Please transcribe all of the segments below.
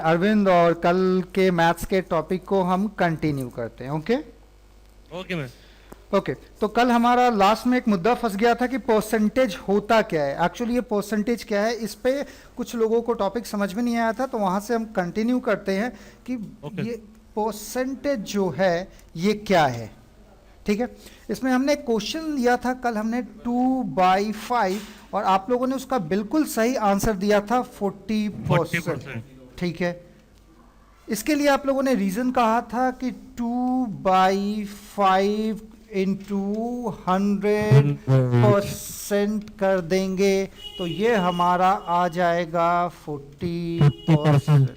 अरविंद और कल के मैथ्स के टॉपिक को हम कंटिन्यू करते हैं। Okay okay ma'am. ओके तो कल हमारा लास्ट में एक मुद्दा फंस गया था कि परसेंटेज होता क्या है। एक्चुअली ये परसेंटेज क्या है, इस पे कुछ लोगों को टॉपिक समझ में नहीं आया था, तो वहाँ से हम कंटिन्यू करते हैं कि ओके ये परसेंटेज जो है ये क्या है। ठीक है, इसमें हमने क्वेश्चन लिया था कल, हमने 2/5 और आप लोगों ने उसका बिल्कुल सही आंसर दिया था 40%। 40%। ठीक है, इसके लिए आप लोगों ने रीजन कहा था कि 2/5 इंटू 100% कर देंगे तो ये हमारा आ जाएगा 40%।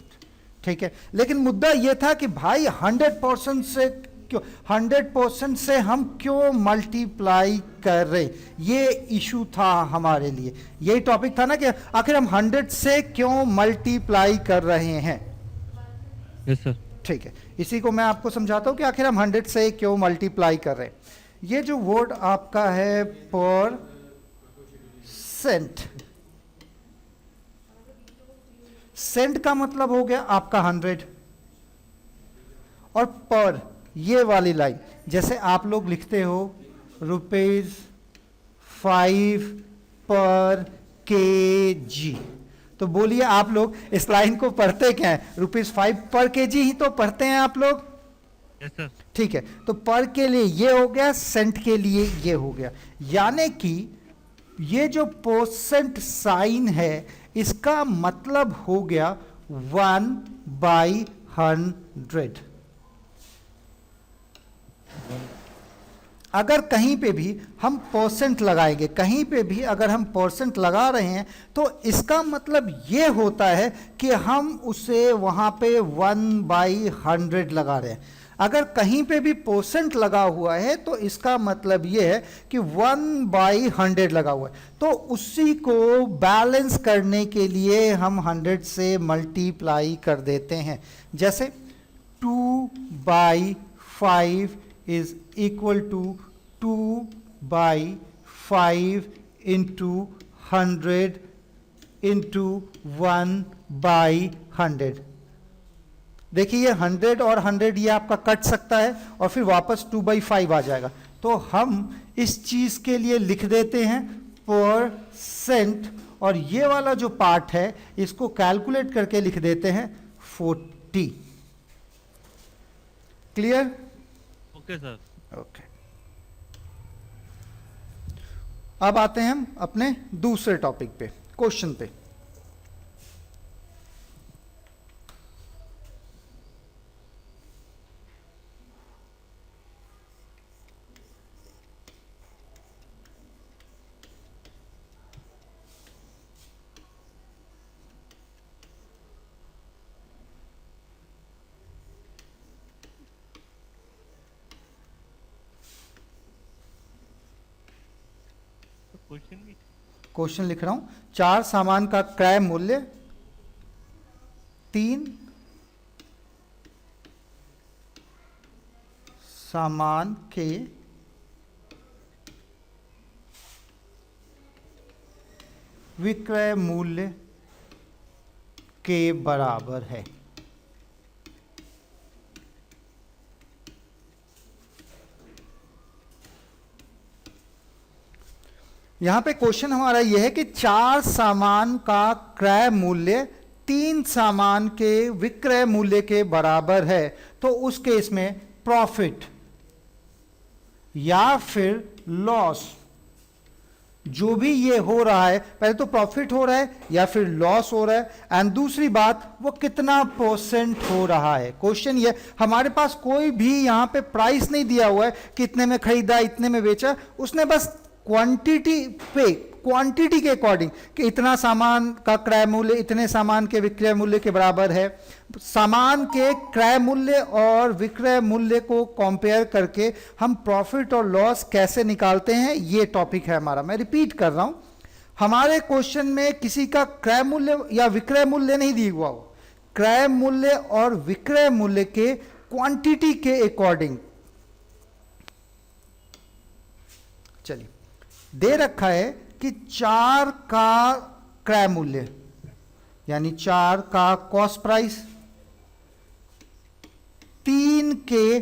ठीक है, लेकिन मुद्दा ये था कि भाई 100% से क्यों, 100% से हम क्यों मल्टीप्लाई कर रहे, ये इशू था हमारे लिए। यही टॉपिक था ना कि आखिर हम 100 से क्यों मल्टीप्लाई कर रहे हैं। Yes sir. ठीक है, इसी को मैं आपको समझाता हूं कि आखिर हम 100 से क्यों मल्टीप्लाई कर रहे हैं। ये जो वर्ड आपका है पर सेंट, सेंट का मतलब हो गया आपका 100, और पर ये वाली लाइन जैसे आप लोग लिखते हो ₹5 पर kg, तो बोलिए आप लोग इस लाइन को पढ़ते क्या है, ₹5 पर kg ही तो पढ़ते हैं आप लोग। Yes sir. ठीक है, तो पर के लिए ये हो गया, सेंट के लिए ये हो गया, यानी कि ये जो परसेंट साइन है इसका मतलब हो गया 1/100। अगर कहीं पे भी हम परसेंट लगाएंगे, कहीं पे भी अगर हम परसेंट लगा रहे हैं तो इसका मतलब ये होता है कि हम उसे वहां पे 1/100 लगा रहे हैं। अगर कहीं पे भी परसेंट लगा हुआ है तो इसका मतलब ये है कि 1/100 लगा हुआ है, तो उसी को बैलेंस करने के लिए हम 100 से मल्टीप्लाई कर देते हैं। जैसे 2/5 is equal to 2/5 into 100 into 1/100। देखिए ये 100 और 100 ये आपका कट सकता है और फिर वापस 2/5 आ जाएगा, तो हम इस चीज के लिए लिख देते हैं परसेंट, और ये वाला जो पार्ट है इसको कैलकुलेट करके लिख देते हैं 40। क्लियर? Okay sir. ओके, अब आते हैं हम अपने दूसरे टॉपिक पे, क्वेश्चन पे। क्वेश्चन लिख रहा हूं, 4 सामान का क्रय मूल्य 3 सामान के विक्रय मूल्य के बराबर है। यहां पे क्वेश्चन हमारा यह है कि 4 सामान का क्रय मूल्य 3 सामान के विक्रय मूल्य के बराबर है, तो उस केस में प्रॉफिट या फिर लॉस, जो भी ये हो रहा है, पहले तो प्रॉफिट हो रहा है या फिर लॉस हो रहा है, एंड दूसरी बात वो कितना परसेंट हो रहा है। क्वेश्चन ये, हमारे पास कोई भी यहां पे प्राइस नहीं दिया हुआ है कि इतने में खरीदा इतने में बेचा, उसने बस क्वांटिटी पे, क्वांटिटी के अकॉर्डिंग कि इतना सामान का क्रय मूल्य इतने सामान के विक्रय मूल्य के बराबर है, सामान के क्रय मूल्य और विक्रय मूल्य को कंपेयर करके हम प्रॉफिट और लॉस कैसे निकालते हैं, ये टॉपिक है हमारा। मैं रिपीट कर रहा हूं, हमारे क्वेश्चन में किसी का क्रय मूल्य या विक्रय मूल्य नहीं दिया हुआ हो, क्रय मूल्य और विक्रय मूल्य के क्वांटिटी के अकॉर्डिंग, चलिए दे रखा है कि 4 का क्रय मूल्य यानी 4 का कॉस्ट प्राइस 3 के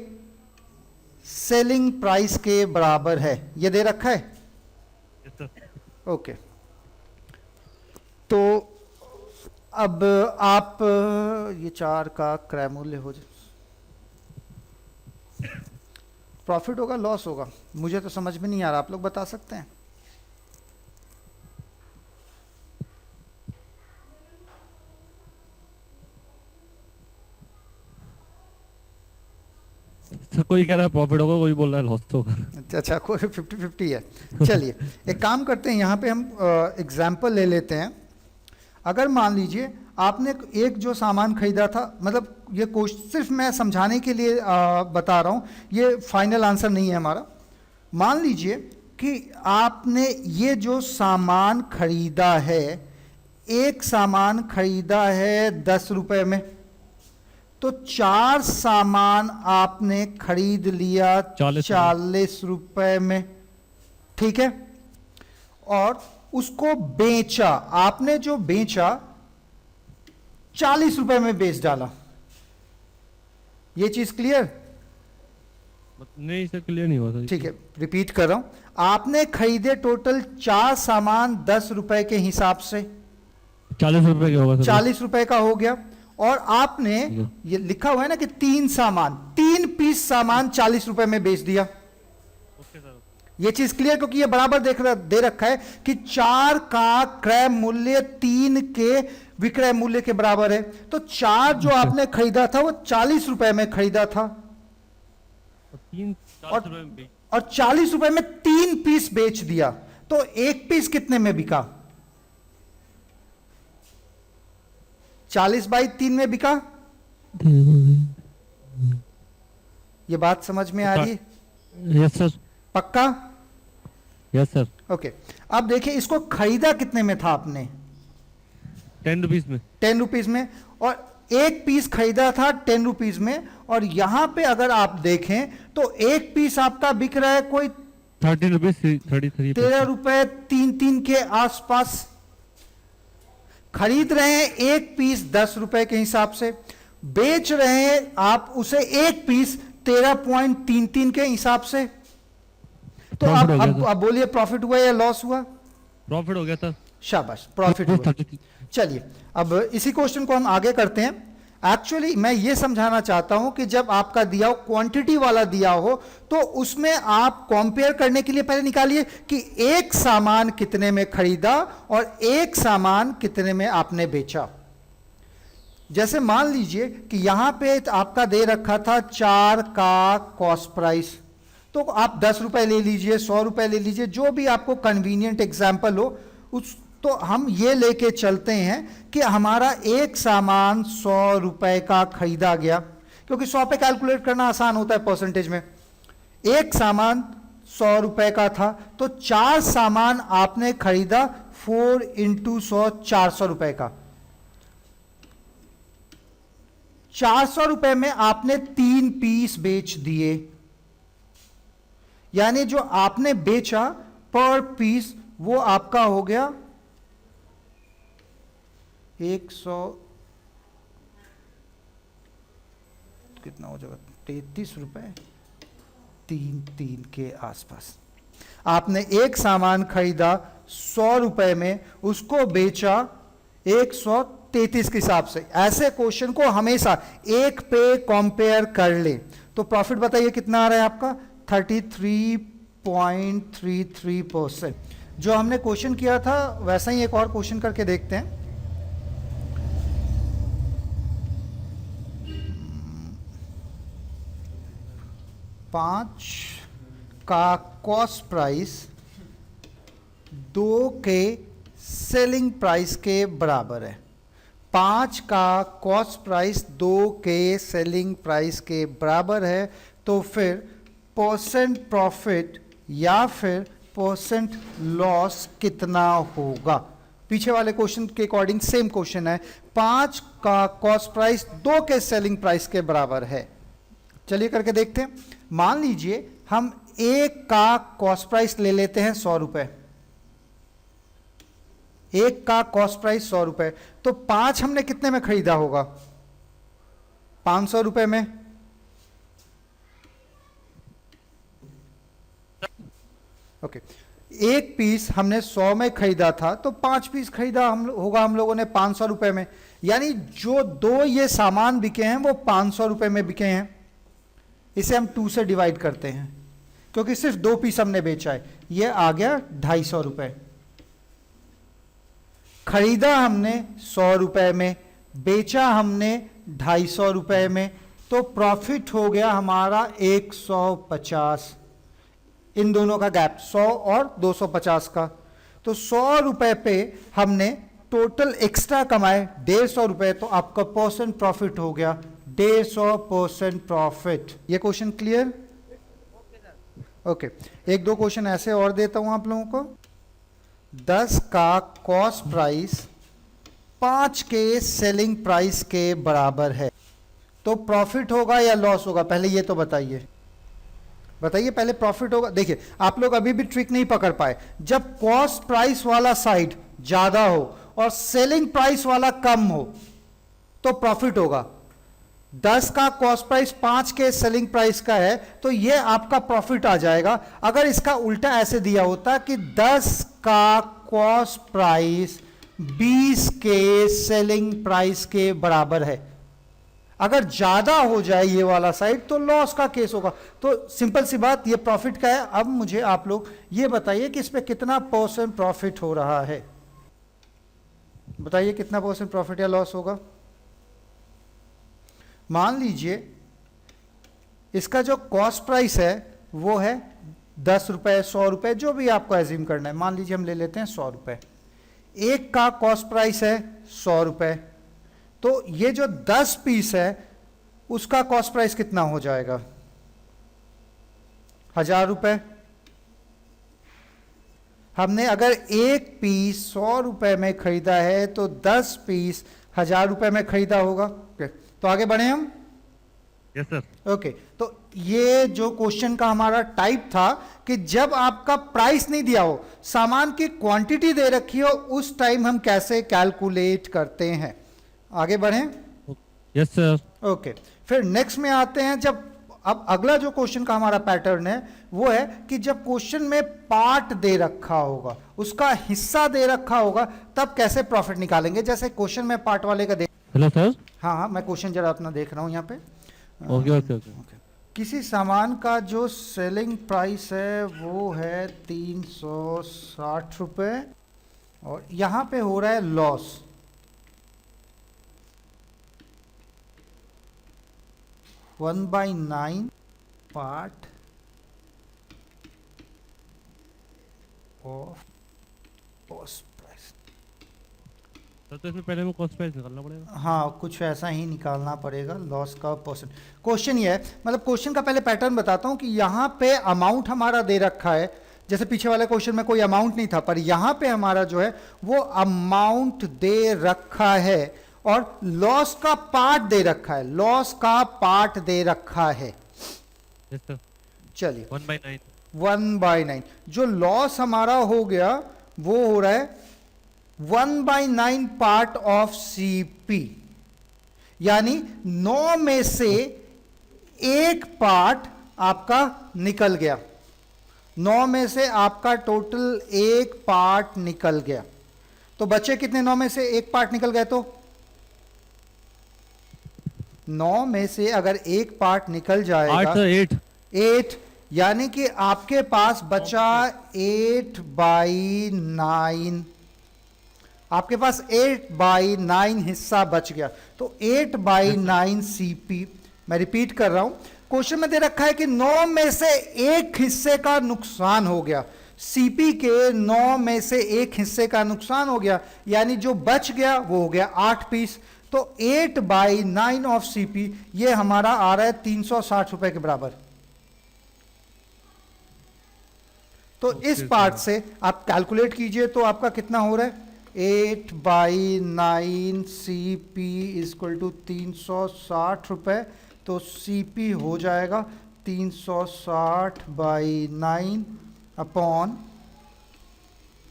सेलिंग प्राइस के बराबर है। ये दे रखा है। Yes sir. ओके, तो अब आप ये 4 का क्रय मूल्य हो जाए, प्रॉफिट होगा लॉस होगा, मुझे तो समझ में नहीं आ रहा, आप लोग बता सकते हैं। सर कोई कह रहा है प्रॉफिट होगा, कोई बोल रहा है लॉस होगा। अच्छा, कोई 50-50 है। चलिए एक काम करते हैं, यहाँ पे हम एग्जाम्पल ले लेते हैं। अगर मान लीजिए आपने एक जो सामान खरीदा था, मतलब ये सिर्फ मैं समझाने के लिए बता रहा हूँ, ये फाइनल आंसर नहीं है हमारा। मान लीजिए कि आपने ये जो सामान खरीदा है, एक सामान खरीदा है 10 रुपए में, तो 4 सामान आपने खरीद लिया 40 रुपए में, ठीक है। और उसको बेचा, आपने जो बेचा 40 रुपए में बेच डाला। ये चीज क्लियर? नहीं सर, क्लियर नहीं हुआ सर। ठीक है, रिपीट कर रहा हूं। आपने खरीदे टोटल 4 सामान 10 रुपए के हिसाब से, 40 रुपए का होगा सर। 40 रुपए का हो गया। और आपने ये लिखा हुआ है ना कि 3 सामान, 3 पीस सामान 40 रुपए में बेच दिया। Okay sir. ये चीज क्लियर? क्योंकि ये बराबर दे रखा है कि 4 का क्रय मूल्य 3 के विक्रय मूल्य के बराबर है। तो 4 जो आपने खरीदा था वो 40 रुपए में खरीदा था, और 40 रुपए में 3 पीस बेच दिया। तो एक पीस कितने में बिका? 40/3 में बिका। ये बात समझ में आ रही है? Yes sir. पक्का? Yes sir. ओके, अब देखिए इसको खरीदा कितने में था आपने? 10 रुपीज में। 10 रुपीज में, और एक पीस खरीदा था 10 रुपीज में। और यहां पे अगर आप देखें तो एक पीस आपका बिक रहा है कोई 13 रुपीज, 33 13 रुपए 3 के आसपास। खरीद रहे हैं एक पीस 10 रुपए के हिसाब से, बेच रहे हैं आप उसे एक पीस 13.33 के हिसाब से। तो अब बोलिए प्रॉफिट हुआ या लॉस हुआ? प्रॉफिट हो गया सर। शाबाश, प्रॉफिट हुआ। चलिए अब इसी क्वेश्चन को हम आगे करते हैं। एक्चुअली मैं ये समझाना चाहता हूं कि जब आपका दिया हो, क्वांटिटी वाला दिया हो, तो उसमें आप कंपेयर करने के लिए पहले निकालिए कि एक सामान कितने में खरीदा और एक सामान कितने में आपने बेचा। जैसे मान लीजिए कि यहां पे आपका दे रखा था 4 का कॉस्ट प्राइस, तो आप 10 रुपए ले लीजिए, 100 रुपए ले लीजिए, जो भी आपको कन्वीनियंट एग्जाम्पल हो उस। तो हम ये लेके चलते हैं कि हमारा एक सामान 100 रुपए का खरीदा गया, क्योंकि 100 पे कैलकुलेट करना आसान होता है परसेंटेज में। एक सामान 100 रुपए का था, तो 4 सामान आपने खरीदा, 4 × 100 400 रुपए का। 400 रुपए में आपने 3 पीस बेच दिए, यानी जो आपने बेचा पर पीस वो आपका हो गया 100, कितना हो जाएगा, 33 रुपए 3 के आसपास। आपने एक सामान खरीदा 100 रुपए में, उसको बेचा 133 के हिसाब से। ऐसे क्वेश्चन को हमेशा एक पे कंपेयर कर ले। तो प्रॉफिट बताइए कितना आ रहा है आपका? 33.33%। जो हमने क्वेश्चन किया था वैसा ही एक और क्वेश्चन करके देखते हैं। पांच का कॉस्ट प्राइस 2 के सेलिंग प्राइस के बराबर है। 5 का कॉस्ट प्राइस 2 के सेलिंग प्राइस के बराबर है, तो फिर परसेंट प्रॉफिट या फिर परसेंट लॉस कितना होगा? पीछे वाले क्वेश्चन के अकॉर्डिंग सेम क्वेश्चन है। 5 का कॉस्ट प्राइस 2 के सेलिंग प्राइस के बराबर है। चलिए करके देखते हैं। मान लीजिए हम एक का कॉस्ट प्राइस ले लेते हैं 100 रुपए। एक का कॉस्ट प्राइस 100 रुपए, तो 5 हमने कितने में खरीदा होगा? 500 रुपए में। ओके, एक पीस हमने 100 में खरीदा था तो 5 पीस खरीदा होगा हम लोगों ने 500 रुपए में, यानी जो दो ये सामान बिके हैं वो 500 रुपए में बिके हैं। इसे हम 2 से डिवाइड करते हैं क्योंकि सिर्फ 2 पीस हमने बेचा है। ये आ गया 250 रुपए। खरीदा हमने 100 रुपए में, बेचा हमने 250 रुपए में, तो प्रॉफिट हो गया हमारा 150। इन दोनों का गैप 100 और 250 का, तो 100 रुपए पे हमने टोटल एक्स्ट्रा कमाए 150 रुपए, तो आपका परसेंट प्रॉफिट हो गया 150% प्रॉफिट। ये क्वेश्चन क्लियर? ओके, एक दो क्वेश्चन ऐसे और देता हूं आप लोगों को। 10 का कॉस्ट प्राइस 5 के सेलिंग प्राइस के बराबर है, तो प्रॉफिट होगा या लॉस होगा? पहले ये तो बताइए, पहले प्रॉफिट होगा। देखिए आप लोग अभी भी ट्रिक नहीं पकड़ पाए। जब कॉस्ट प्राइस वाला साइड ज्यादा हो और सेलिंग प्राइस वाला कम हो तो प्रॉफिट होगा। 10 का कॉस्ट प्राइस 5 के सेलिंग प्राइस का है तो ये आपका प्रॉफिट आ जाएगा। अगर इसका उल्टा ऐसे दिया होता कि 10 का कॉस्ट प्राइस 20 के सेलिंग प्राइस के बराबर है, अगर ज्यादा हो जाए ये वाला साइड तो लॉस का केस होगा। तो सिंपल सी बात, ये प्रॉफिट का है। अब मुझे आप लोग ये बताइए कि इस पे कितना परसेंट प्रॉफिट हो रहा है। बताइए कितना परसेंट प्रॉफिट या लॉस होगा। मान लीजिए इसका जो कॉस्ट प्राइस है वो है 10 रुपए, 100 रुपए, जो भी आपको एज्यूम करना है। मान लीजिए हम ले लेते हैं 100 रुपए। एक का कॉस्ट प्राइस है 100 रुपए, तो ये जो 10 पीस है उसका कॉस्ट प्राइस कितना हो जाएगा? 1000 रुपए। हमने अगर एक पीस 100 रुपए में खरीदा है तो 10 पीस 1000 रुपए में खरीदा होगा। तो आगे बढ़े हम। Yes sir. ओके, तो ये जो क्वेश्चन का हमारा टाइप था कि जब आपका प्राइस नहीं दिया हो, सामान की क्वांटिटी दे रखी हो, उस टाइम हम कैसे कैलकुलेट करते हैं। आगे बढ़ें। Yes sir. ओके, फिर नेक्स्ट में आते हैं। जब अब अगला जो क्वेश्चन का हमारा पैटर्न है वो है कि जब क्वेश्चन में पार्ट दे रखा होगा, उसका हिस्सा दे रखा होगा, तब कैसे प्रॉफिट निकालेंगे। जैसे क्वेश्चन में पार्ट वाले का हेलो सर। हाँ, मैं क्वेश्चन जरा अपना देख रहा हूं यहाँ पे। Okay okay okay. किसी सामान का जो सेलिंग प्राइस है वो है 360 रुपए और यहाँ पे हो रहा है loss. One by 9 part of cost price. Sir तो इसमें पहले हमें कॉस्ट प्राइस निकालना पड़ेगा। हाँ, कुछ ऐसा ही निकालना पड़ेगा लॉस का परसेंट। क्वेश्चन ये है, मतलब क्वेश्चन का पहले पैटर्न बताता हूँ कि यहाँ पे अमाउंट हमारा दे रखा है। जैसे पीछे वाले क्वेश्चन में कोई अमाउंट नहीं था, पर यहाँ पे हमारा जो है वो अमाउंट दे रखा है और लॉस का पार्ट दे रखा है। लॉस का पार्ट दे रखा है। Yes sir. चलिए 1/9। 1/9 जो लॉस हमारा हो गया वो हो रहा है 1/9 पार्ट ऑफ सीपी, यानी 9 में से एक पार्ट आपका निकल गया। 9 में से आपका टोटल एक पार्ट निकल गया, तो बच्चे कितने? 9 में से एक पार्ट निकल गए तो 9 में से अगर एक पार्ट निकल जाएगा 8 सर 8। 8, यानी कि आपके पास बचा 8/9। आपके पास 8/9 हिस्सा बच गया, तो 8/9 सीपी। मैं रिपीट कर रहा हूं, क्वेश्चन में दे रखा है कि 9 में से एक हिस्से का नुकसान हो गया। सीपी के 9 में से एक हिस्से का नुकसान हो गया, यानी जो बच गया वो हो गया 8 पीस। तो 8/9 ऑफ सीपी ये हमारा आ रहा है 360 रुपए के बराबर। तो इस पार्ट से आप कैलकुलेट कीजिए तो आपका कितना हो रहा है। 8/9 सीपी इक्वल टू 360 रुपए, तो सीपी हो जाएगा 360/9 अपॉन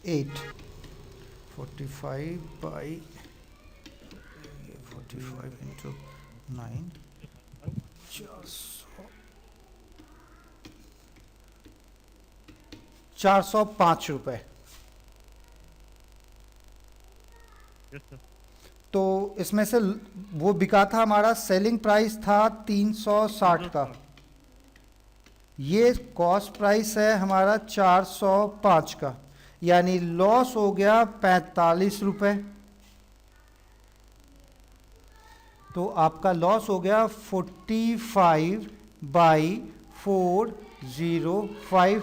8। 45 इंटू 9, 400 405 रुपए। Yes sir. तो इसमें से वो बिका था, हमारा सेलिंग प्राइस था 360 का, ये कॉस्ट प्राइस है हमारा 405 का, यानी लॉस हो गया 45 रुपए। तो आपका लॉस हो गया 45/405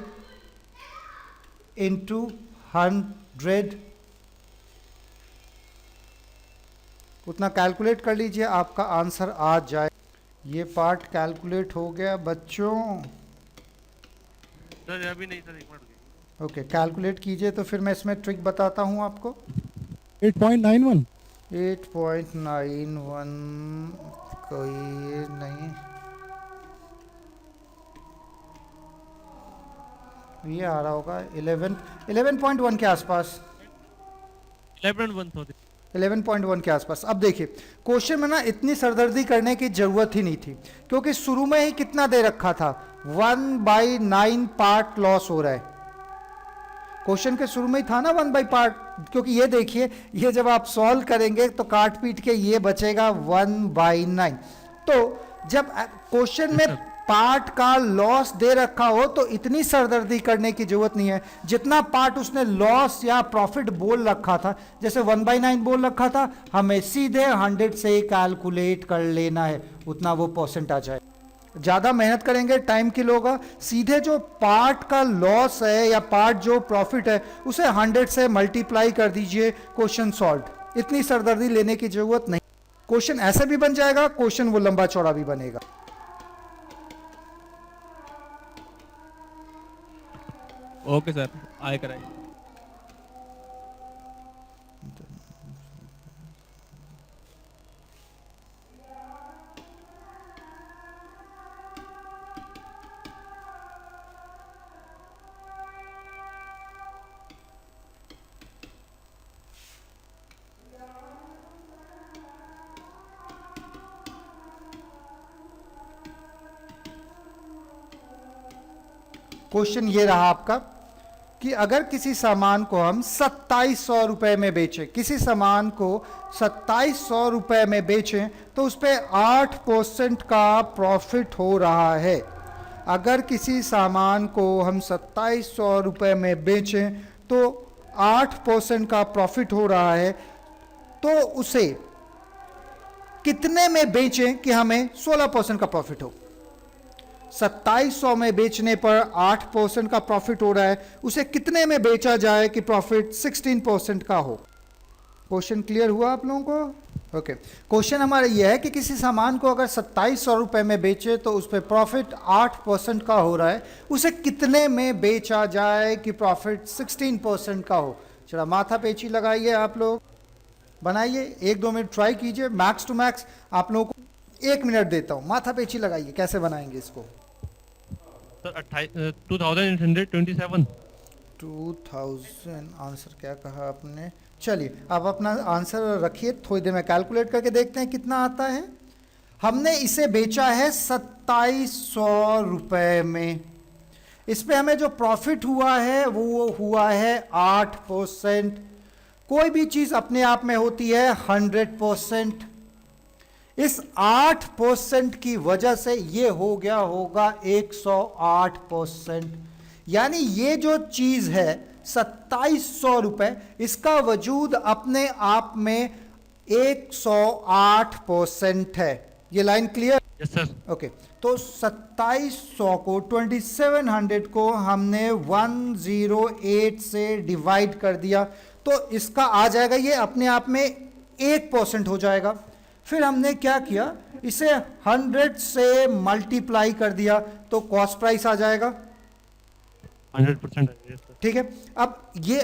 इंटू 100। उतना कैलकुलेट कर लीजिए, आपका आंसर आ जाए। ये पार्ट कैलकुलेट हो गया बच्चों। सर अभी नहीं सर, एक मिनट। ओके, कैलकुलेट कीजिए तो फिर मैं इसमें ट्रिक बताता हूँ आपको। 8.91 8.91 कोई नहीं, ये आ रहा होगा 11.1 के आसपास, 11.1 11.1 के आसपास। अब देखिए क्वेश्चन में ना इतनी सरदर्दी करने की जरूरत ही नहीं थी, क्योंकि शुरू में ही कितना दे रखा था, 1/9 पार्ट लॉस हो रहा है। क्वेश्चन के शुरू में ही था ना 1/पार्ट, क्योंकि ये देखिए, ये जब आप सॉल्व करेंगे तो काट पीट के ये बचेगा 1/9। तो जब क्वेश्चन में पार्ट का लॉस दे रखा हो तो इतनी सरदर्दी करने की जरूरत नहीं है। जितना पार्ट उसने लॉस या प्रॉफिट बोल रखा था, जैसे 1/9 बोल रखा था, हमें सीधे 100 से कैलकुलेट कर लेना है, उतना वो परसेंट आ जाए। ज़्यादा मेहनत करेंगे, टाइम किल होगा। सीधे जो पार्ट का लॉस है या पार्ट जो प्रॉफिट है उसे 100 से मल्टीप्लाई कर दीजिए, क्वेश्चन सॉल्व। इतनी सरदर्दी लेने की जरूरत नहीं। क्वेश्चन ऐसे भी बन जाएगा, क्वेश्चन वो लंबा चौड़ा भी बनेगा। ओके सर, आए कराए। क्वेश्चन ये रहा आपका कि अगर किसी सामान को हम 2700 रुपए में बेचें, किसी सामान को 2700 रुपए में बेचें तो उस पर 8% का प्रॉफिट हो रहा है। अगर किसी सामान को हम 2700 रुपए में बेचें तो 8% का प्रॉफिट हो रहा है, तो उसे कितने में बेचें कि हमें 16% का प्रॉफिट हो। 2700 में बेचने पर 8% का प्रॉफिट हो रहा है, उसे कितने में बेचा जाए कि प्रॉफिट 16% का हो। क्वेश्चन क्लियर हुआ आप लोगों को? ओके, क्वेश्चन हमारा यह है कि किसी सामान को अगर 2700 रुपए में बेचे तो उस पर प्रॉफिट 8% का हो रहा है, उसे कितने में बेचा जाए कि प्रॉफिट 16% का हो। चला माथा पेची लगाइए, आप लोग बनाइए, 1-2 मिनट ट्राई कीजिए। मैक्स टू मैक्स आप लोगों को 1 मिनट देता हूं, माथा पेची लगाइए, कैसे बनाएंगे इसको। सर 2827 2000 आंसर क्या कहा आपने? चलिए अब अपना आंसर रखिए, थोड़ी देर में कैलकुलेट करके देखते हैं कितना आता है। हमने इसे बेचा है 2700 रुपए में, इस पे हमें जो प्रॉफिट हुआ है वो हुआ है 8%। कोई भी चीज अपने आप में होती है 100%। इस 8% की वजह से ये हो गया होगा 108%। यानी ये जो चीज है 2700 रुपए, इसका वजूद अपने आप में 108% है। ये line clear? Yes sir. Okay, तो 2700 को 2700 को हमने 108 से डिवाइड कर दिया तो इसका आ जाएगा, ये अपने आप में 1% हो जाएगा। फिर हमने क्या किया, इसे 100 से मल्टीप्लाई कर दिया तो कॉस्ट प्राइस आ जाएगा। 100% है। Yes sir. ठीक है, अब ये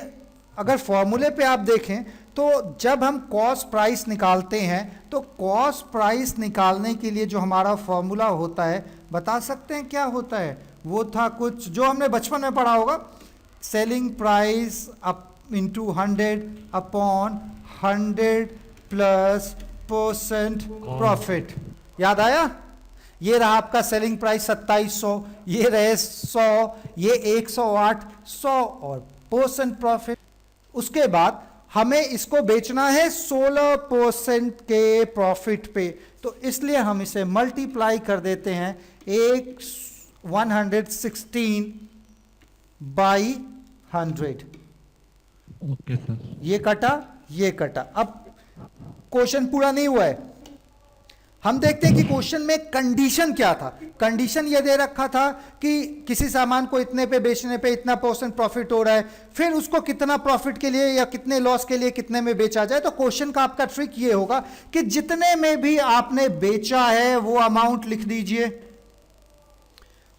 अगर फॉर्मूले पे आप देखें तो जब हम कॉस्ट प्राइस निकालते हैं तो कॉस्ट प्राइस निकालने के लिए जो हमारा फॉर्मूला होता है, बता सकते हैं क्या होता है? वो था कुछ जो हमने बचपन में पढ़ा होगा, selling price up into 100 upon 100 plus % profit. याद आया? ये रहा आपका सेलिंग प्राइस 2700, ये रहे 100, ये 108, 100 और % प्रॉफिट। उसके बाद हमें इसको बेचना है 16% के प्रॉफिट पे, तो इसलिए हम इसे मल्टीप्लाई कर देते हैं 116 बाई 100। Okay sir. ये कटा, ये कटा। अब क्वेश्चन पूरा नहीं हुआ है, हम देखते हैं कि क्वेश्चन में कंडीशन क्या था। कंडीशन ये दे रखा था कि किसी सामान को इतने पे बेचने पे इतना % प्रॉफिट हो रहा है, फिर उसको कितना प्रॉफिट के लिए या कितने लॉस के लिए कितने में बेचा जाए। तो क्वेश्चन का आपका ट्रिक ये होगा कि जितने में भी आपने बेचा है वो अमाउंट लिख दीजिए,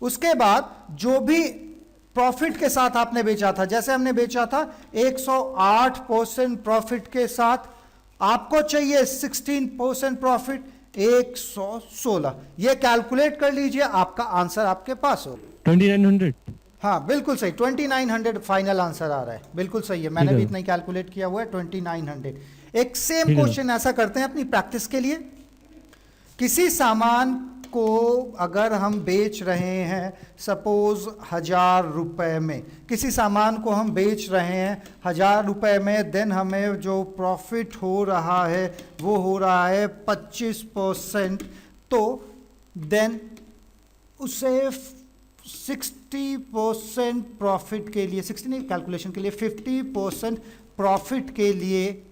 उसके बाद जो भी प्रॉफिट के साथ आपने बेचा था, जैसे हमने बेचा था 108% प्रॉफिट के साथ, आपको चाहिए 16% प्रॉफिट 116। ये कैलकुलेट कर लीजिए, आपका आंसर आपके पास हो। 2900। हाँ बिल्कुल सही, 2900 फाइनल आंसर आ रहा है, बिल्कुल सही है। मैंने ठीक भी है। इतना ही कैलकुलेट किया हुआ है, 2900। एक सेम ठीक है। क्वेश्चन ऐसा करते हैं अपनी प्रैक्टिस के लिए। किसी सामान को अगर हम बेच रहे हैं सपोज 1000 रुपए में, किसी सामान को हम बेच रहे हैं 1000 रुपए में, देन हमें जो प्रॉफिट हो रहा है वो हो रहा है 25%, तो देन उसे 60% प्रॉफिट के लिए, 60 नहीं कैलकुलेशन के लिए, 50% प्रॉफिट के लिए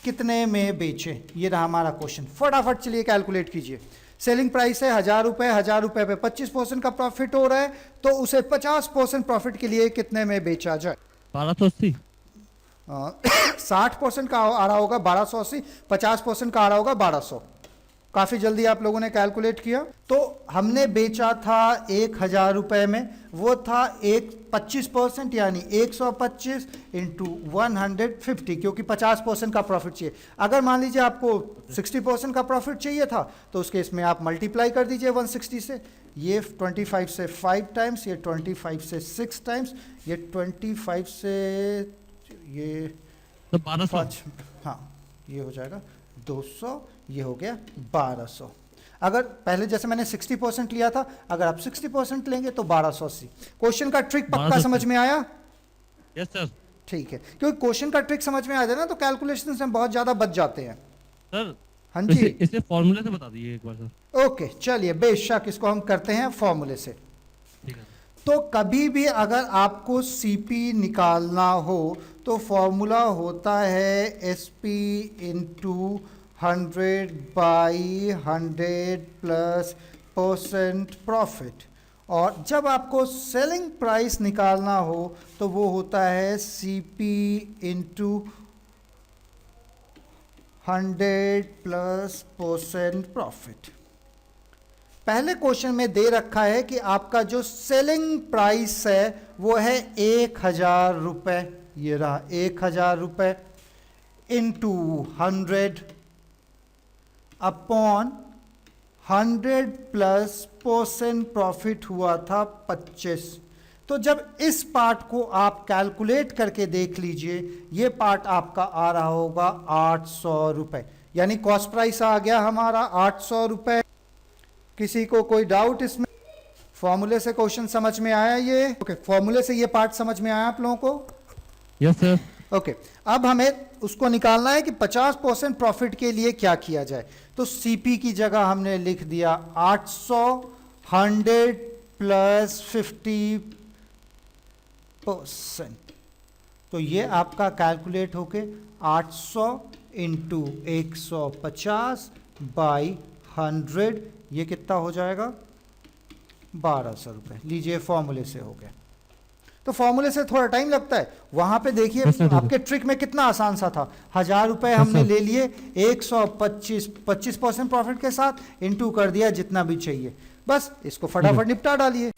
कितने में बेचे। ये रहा हमारा क्वेश्चन। फटाफट चलिए कैलकुलेट कीजिए। सेलिंग प्राइस है 1000 रुपए, 1000 रुपए पे 25% का प्रॉफिट हो रहा है, तो उसे 50% प्रॉफिट के लिए कितने में बेचा जाए। 1280। 60% का आ रहा होगा 1280, 50% का आ रहा होगा 1200। काफी जल्दी आप लोगों ने कैलकुलेट किया। तो हमने बेचा था 1000 रुपए में, वो था 25% यानी 125 इंटू 150, क्योंकि 50% का प्रॉफिट चाहिए। अगर मान लीजिए आपको 60% का प्रॉफिट चाहिए था, तो उस केस में आप मल्टीप्लाई कर दीजिए 160 से। ये 25 से 5 टाइम्स, ये 25 से 6 टाइम्स, ये 25 से ये तो 1200। 5, हाँ ये हो जाएगा 200, ये हो गया 1200। अगर पहले जैसे मैंने 60% लिया था, अगर आप 60% लेंगे तो 1280। क्वेश्चन का ट्रिक पक्का 1280। समझ में आया? Yes sir. ठीक है, क्योंकि क्वेश्चन का ट्रिक समझ में आ जाए ना तो कैलकुलेशन से बहुत ज्यादा बच जाते हैं। सर हाँ इसे जी, इसे फॉर्मूले से बता दीजिए एक बार सर। ओके चलिए, बेशक इसको हम करते हैं फॉर्मूले से। ठीक है। तो कभी भी अगर आपको सीपी निकालना हो तो फॉर्मूला होता है SP into 100 by 100 plus % profit. और जब आपको सेलिंग प्राइस निकालना हो तो वो होता है सीपी इंटू 100 प्लस % प्रॉफिट। पहले क्वेश्चन में दे रखा है कि आपका जो सेलिंग प्राइस है वो है 1000 रुपए, ये रहा 1000 रुपए, इंटू 100 अपॉन 100 प्लस % प्रॉफिट हुआ था 25। तो जब इस पार्ट को आप कैलकुलेट करके देख लीजिए, ये पार्ट आपका आ रहा होगा 800 रुपए, यानी कॉस्ट प्राइस आ गया हमारा 800 रुपए। किसी को कोई डाउट इसमें? फॉर्मूले से क्वेश्चन समझ में आया ये? ओके, फॉर्मूले से ये पार्ट समझ में आया आप लोगों को? Yes sir. ओके, अब हमें उसको निकालना है कि 50% प्रॉफिट के लिए क्या किया जाए। तो सीपी की जगह हमने लिख दिया 800, 100 प्लस 50%। तो ये आपका कैलकुलेट होके 800 इंटू 150 बाई 100, ये कितना हो जाएगा 1200 रुपए। लीजिए फॉर्मूले से हो गया। तो फॉर्मूले से थोड़ा टाइम लगता है, वहां पे देखिए आपके ट्रिक में कितना आसान सा था। 1000 रुपए हमने ले लिए, 125 25% प्रॉफिट के साथ इंटू कर दिया जितना भी चाहिए, बस इसको फटाफट निपटा डालिए।